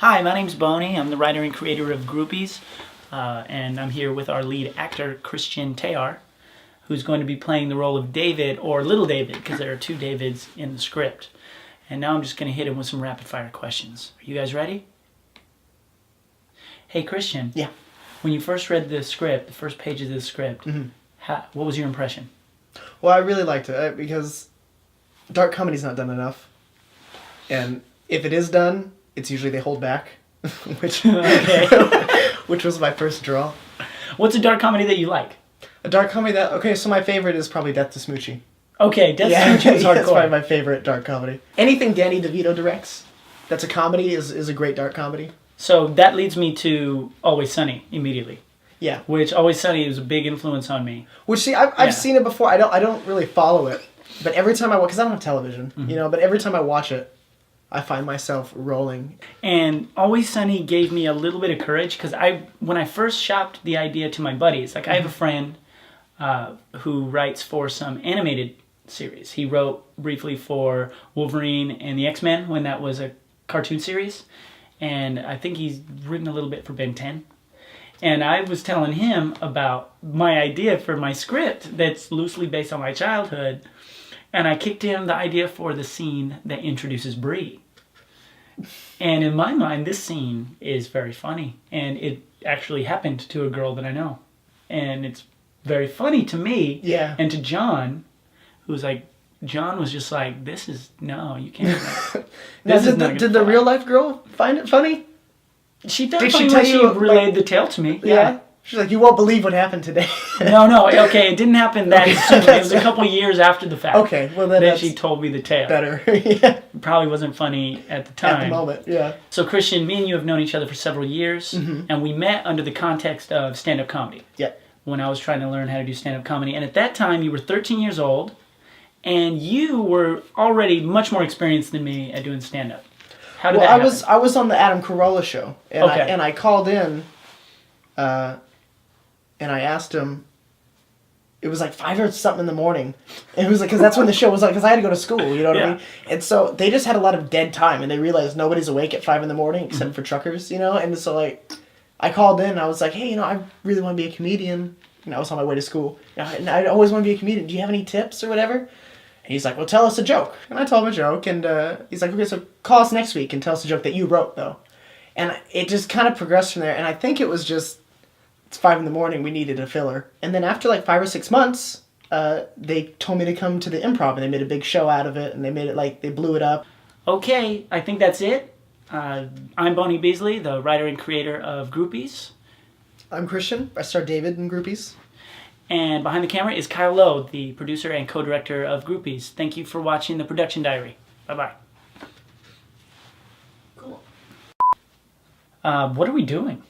Hi, my name's Boney. I'm the writer and creator of Groupies, and I'm here with our lead actor, Christian Tayar, who's going to be playing the role of David, or Little David, because there are two Davids in the script. And now I'm just going to hit him with some rapid-fire questions. Are you guys ready? Hey, Christian. Yeah. When you first read the script, the first page of the script, what was your impression? Well, I really liked it because dark comedy's not done enough. And if it is done, it's usually they hold back, which which was my first draw. What's a dark comedy that you like? A dark comedy that... Okay, so my favorite is probably Death to Smoochie. Okay, Death to Smoochie is hardcore. That's probably my favorite dark comedy. Anything Danny DeVito directs that's a comedy is a great dark comedy. So that leads me to Always Sunny immediately. Yeah. Which Always Sunny was a big influence on me. Which, see, I've seen it before. I don't really follow it. But every time because I don't have television, but every time I watch it, I find myself rolling. And Always Sunny gave me a little bit of courage because when I first shopped the idea to my buddies, like I have a friend who writes for some animated series. He wrote briefly for Wolverine and the X-Men when that was a cartoon series. And I think he's written a little bit for Ben 10. And I was telling him about my idea for my script that's loosely based on my childhood. And I kicked him the idea for the scene that introduces Bree. And in my mind, this scene is very funny. And it actually happened to a girl that I know. And it's very funny to me. Yeah. And to John, who's like, John was just like, this is, no, you can't. Now, did the real life girl find it funny? She found it funny when she relayed the tale to me. Yeah. She's like, you won't believe what happened today. No, okay, it didn't happen that soon. It was a couple years after the fact. Okay, well then she told me the tale. Better, yeah. It probably wasn't funny at the time. At the moment, yeah. So Christian, me and you have known each other for several years, and we met under the context of stand-up comedy. Yeah. When I was trying to learn how to do stand-up comedy. And at that time, you were 13 years old, and you were already much more experienced than me at doing stand-up. How did that happen? I was on the Adam Carolla show, and I called in, and I asked him. It was like 5 or something in the morning, and it was like because that's when the show was like because I had to go to school, you know what I mean? And so they just had a lot of dead time, and they realized nobody's awake at 5 in the morning except for truckers, and so like I called in, and I was like, hey, I really want to be a comedian. I was on my way to school, and I always want to be a comedian. Do you have any tips or whatever? And he's like, well, tell us a joke. And I told him a joke, and he's like, okay, so call us next week and tell us a joke that you wrote, though. And it just kind of progressed from there, and I think it was just, it's 5 in the morning, we needed a filler. And then after like 5 or 6 months, they told me to come to the Improv, and they made a big show out of it, and they made it like, they blew it up. Okay, I think that's it. I'm Boney Beezly, the writer and creator of Groupies. I'm Christian. I star David in Groupies. And behind the camera is Kyle Lowe, the producer and co-director of Groupies. Thank you for watching the production diary. Bye-bye. Cool. What are we doing?